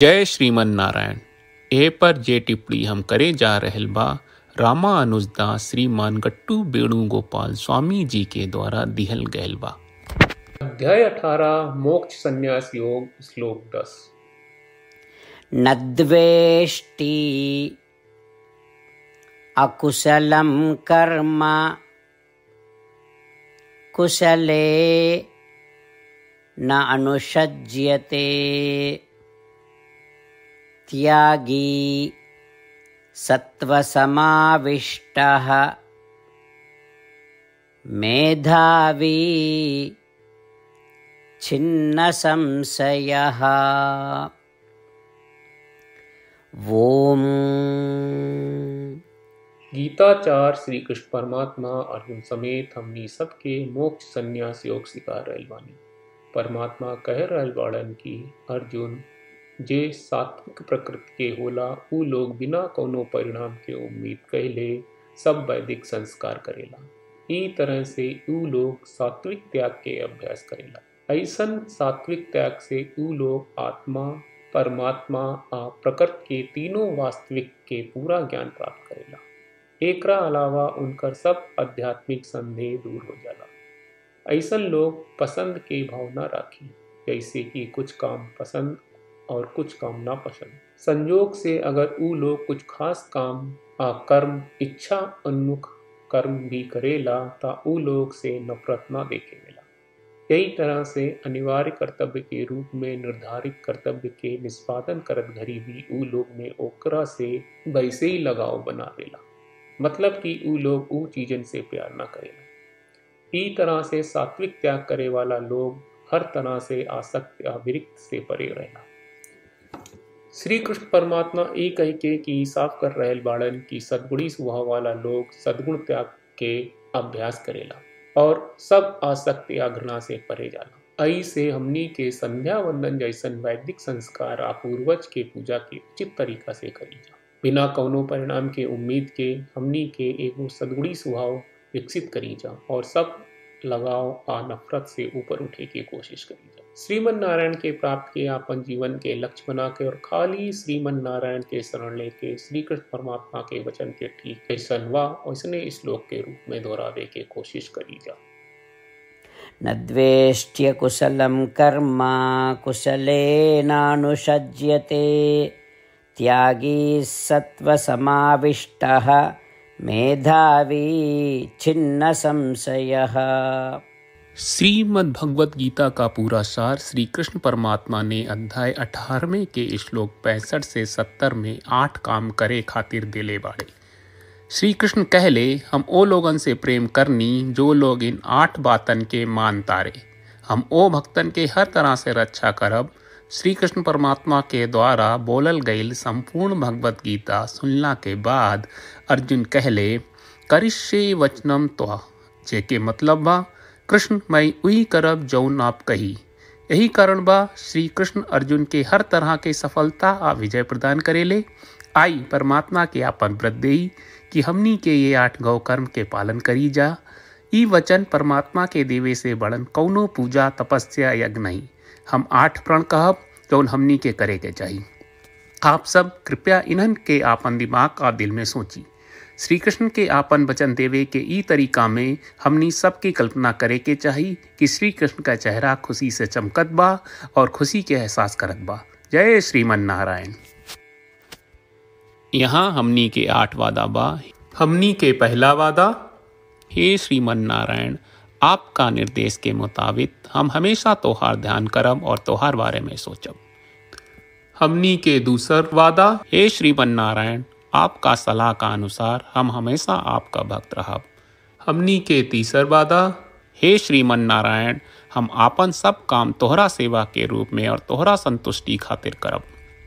जय श्रीमन नारायण। ए पर जे टिप्पणी हम करे जा रहल बा रामा अनुजदास श्रीमान गट्टू वेणुगोपाल स्वामी जी के द्वारा दिहल गयल बा। अध्याय 18 मोक्ष संन्यास योग, श्लोक 10। न द्वेष्टि अकुशलं कर्म कुशले न अनुषज्यते त्यागी सत्वसमाविष्टः मेधावी छिन्न संशयः। ओम। गीताचार्य श्री कृष्ण परमात्मा अर्जुन समेत हमनी सबके मोक्ष संन्यास योग सिखा रहल बानी। परमात्मा कह रहल बाड़न की अर्जुन जे सात्विक प्रकृति के होला ऊ लोग बिना कोनो परिणाम के उम्मीद कइले सब वैदिक संस्कार करेला। ई तरह से ऊ लोग सात्विक त्याग के अभ्यास करेला। ऐसन सात्विक त्याग से ऊ लोग आत्मा, परमात्मा आ प्रकृति के तीनों वास्तविक के पूरा ज्ञान प्राप्त करेला। एकरा अलावा उनकर सब आध्यात्मिक संदेह दूर हो जाला। ऐसन लोग पसंद के भावना राखी, जैसे कि कुछ काम पसंद और कुछ काम ना पसंद। संयोग से अगर ऊ लोग कुछ खास काम आ कर्म इच्छा उन्मुख कर्म भी करेला ता ऊ लोग से नफरत ना देखेला। यही तरह से अनिवार्य कर्तव्य के रूप में निर्धारित कर्तव्य के निष्पादन करत घड़ी भी ऊ लोग में ओकरा से वैसे ही लगाव बनावेला, मतलब कि ऊ लोग ऊ चीजन से प्यार ना करेला। ई तरह से सात्विक त्याग करे वाला लोग हर तरह से आसक्त या विरक्त से परे रहेला। श्री कृष्ण परमात्मा ई कह के कि साफ कर रहल बाड़न की सद्गुणी स्वभाव वाला लोग सद्गुण त्याग के अभ्यास करेला और सब आसक्त या घृणा से परे जाला। आई से हमनी के संध्या वंदन जैसन वैदिक संस्कार आ पूर्वज के पूजा के उचित तरीका से करी जा। बिना कौनो परिणाम के उम्मीद के हमनी के एगो सद्गुणी स्वभाव विकसित करी जा और सब लगाव आ नफरत से ऊपर उठे की कोशिश करी जा। श्रीमन नारायण के प्राप्त के अपन जीवन के लक्ष्य बना के और खाली श्रीमन नारायण के शरण लेके श्री कृष्ण परमात्मा के वचन के ठीक ऐसन वा वैसने श्लोक के रूप में दोहरावे के कोशिश करी जा। न द्वेष्ट्य कुशलं कर्म कुशले नानुषज्यते त्यागी सत्वसमाविष्टः मेधावी छिन्न संशयः। श्रीमद् भगवत गीता का पूरा सार श्री कृष्ण परमात्मा ने अध्याय 18वें के श्लोक 65 से 70 में 8 काम करे खातिर दिले बाड़े। श्री कृष्ण कहले हम ओ लोगन से प्रेम करनी जो लोग इन 8 बातन के मान तारे। हम ओ भक्तन के हर तरह से रक्षा करब। श्री कृष्ण परमात्मा के द्वारा बोलल गईल संपूर्ण भगवत गीता सुनला के बाद अर्जुन कहले करिष्ये वचनम त्वा, जेके मतलब बा कृष्ण मैं उही करब जौन आप कही। यही कारण बा श्री कृष्ण अर्जुन के हर तरह के सफलता आ विजय प्रदान करेले। आई परमात्मा के आपन व्रत देई कि हमनी के ये 8 गौ कर्म के पालन करी जा। ई वचन परमात्मा के देवे से बड़न कौनो पूजा तपस्या यज्ञ नहीं। हम 8 प्रण कहब जौन हमनी के करे के चाहिए। आप सब कृपया इन्हन के आपन दिमाग और दिल में सोची। श्री कृष्ण के आपन वचन देवे के ई तरीका में हमनी सबकी कल्पना करे के चाहिए कि श्री कृष्ण का चेहरा खुशी से चमकत बा और खुशी के एहसास करत बा। जय श्रीमन नारायण। यहाँ हमनी के 8 वादा बा। हमनी के पहला वादा, हे श्रीमन नारायण आपका निर्देश के मुताबिक हम हमेशा तोहार ध्यान करब और तोहार बारे में सोचब। हमनी के दूसर वादा, हे श्रीमन नारायण आपका सलाह का अनुसार हम हमेशा आपका भक्त रहब। हमनी के तीसर वादा, हे श्रीमन नारायण हम आपन सब काम तोहरा सेवा के रूप में और तोहरा संतुष्टि खातिर करब।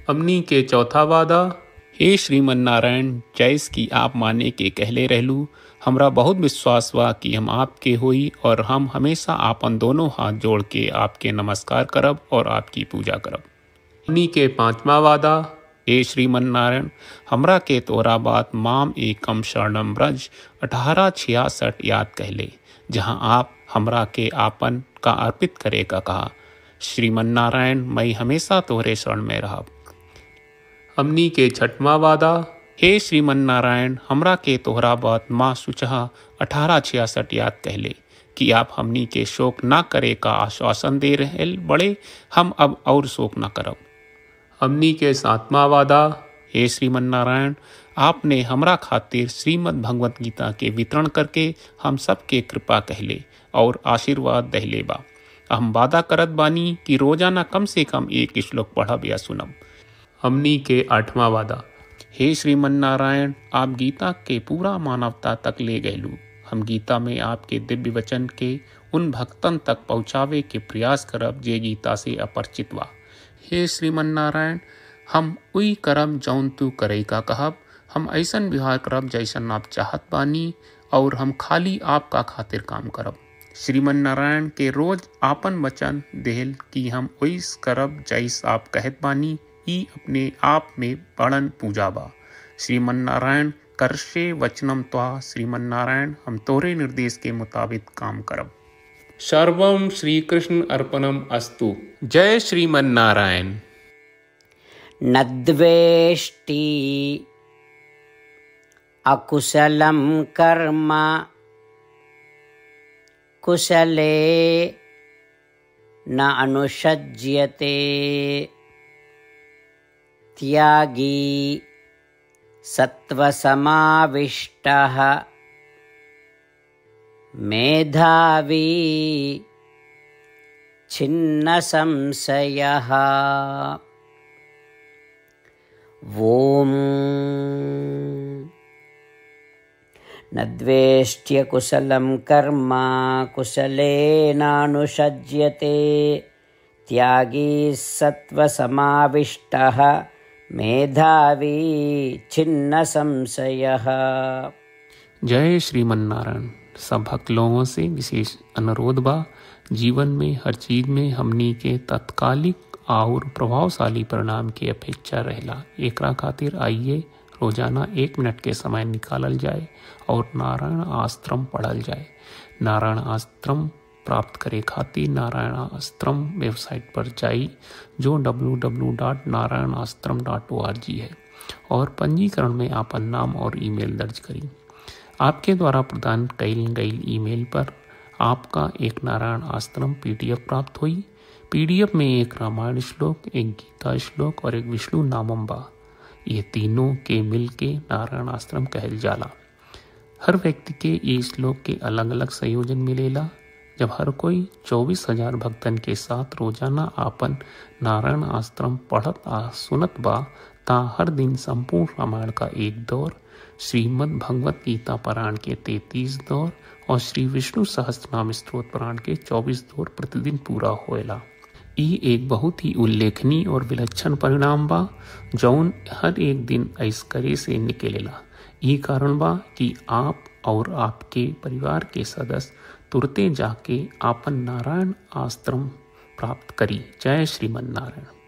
हमनी के चौथा वादा, हे श्रीमन नारायण जैस की आप माने के कहले रहलू हमरा बहुत विश्वास बा कि हम आपके होई और हम हमेशा आपन दोनों हाथ जोड़ के आपके नमस्कार करब और आपकी पूजा करब। हमनी के पांचवा वादा, हे श्रीमन नारायण हमरा के तोरा बात माम एकम शरणम ब्रज 1866 याद कहले, जहाँ आप हमरा के आपन का अर्पित करे का कहा। श्रीमन नारायण मैं हमेशा तोहरे शरण में रहब। हमनी के छठवा वादा। हे श्रीमन नारायण, हमरा के तोहरा बात माँ सुचहा 1866 याद कहले कि आप हमनी के शोक ना करे का आश्वासन दे रहे बड़े, हम अब और शोक ना करब। हमनी के सातवां वादा। हे श्रीमन नारायण, आपने हमरा खातिर श्रीमद् भगवत गीता के वितरण करके हम सब के कृपा कहले और आशीर्वाद दहले बा। हम वादा करत बानी कि रोजाना कम से कम एक श्लोक पढ़ब या सुनब। हमनी के आठवां वादा। हे श्रीमन नारायण, आप गीता के पूरा मानवता तक ले गयलू। हम गीता में आपके दिव्य वचन के उन भक्तन तक पहुँचावे के प्रयास करब जे गीता से अपरिचित बा। हे श्रीमन नारायण, हम उई करब जौन तू करे का कहब। हम ऐसन व्यवहार करब जैसन आप चाहत बानी और हम खाली आपका खातिर काम करब। श्रीमन नारायण के रोज आपन वचन देहल कि हम ओइस करब जैस आप कहत बानी, ई अपने आप में बड़न पूजा बा। श्रीमन नारायण, करशे वचनम त्वा। श्रीमन नारायण, हम तोरे निर्देश के मुताबिक काम करब। सर्वम श्री कृष्ण अर्पणम अस्तु। जय श्रीमन नारायण। न द्वेष्टि अकुशलं कर्म कुशले न अनुषज्यते। त्यागी सत्वसमाविष्टः मेधावी छिन्न संशयः। ओम न द्वेष्ट्य कुशलं कर्म कुशलेनानुषज्यते। त्यागी सत्वसमाविष्टः मेधावी छिन्न संशयः। जय श्रीमन नारायण। सब भक्त लोगों से विशेष अनुरोध बा, जीवन में हर चीज में हमनी के तत्कालिक और प्रभावशाली परिणाम की अपेक्षा रहला। एकरा खातिर आइए रोजाना 1 मिनट के समय निकालल जाए और नारायण आश्रम पढ़ल जाए। नारायण आश्रम प्राप्त करे खातिर नारायण आश्रम वेबसाइट पर जाई जो www.narayanaashram.org है और पंजीकरण में आपन नाम और ईमेल दर्ज करी। आपके द्वारा प्रदान कईल गई ईमेल पर आपका एक नारायण आश्रम PDF प्राप्त हुई। PDF में एक रामायण श्लोक, एक गीता श्लोक और एक विष्णु नामम बा। ये तीनों के मिल के नारायण आश्रम कहल जाला। हर व्यक्ति के ये श्लोक के अलग अलग संयोजन मिलेला। जब हर कोई 24,000 भक्तन के साथ रोजाना आपन नारायण आश्रम पढ़त आ सुनत बा ता हर दिन संपूर्ण रामायण का 1 दौर, श्रीमद् भगवत गीता पारायण के 33 दौर और श्री विष्णु सहस्त्रनाम स्तोत्र पारायण के 24 दौर प्रतिदिन पूरा होएला। ई एक बहुत ही उल्लेखनीय और विलक्षण परिणाम बा जौन हर एक दिन ऐसकरे से निकलेला। ई कारण बा कि आप और आपके परिवार के सदस्य तुरते जाके आपन नारायण आश्रम प्राप्त करी। जय श्रीमन नारायण।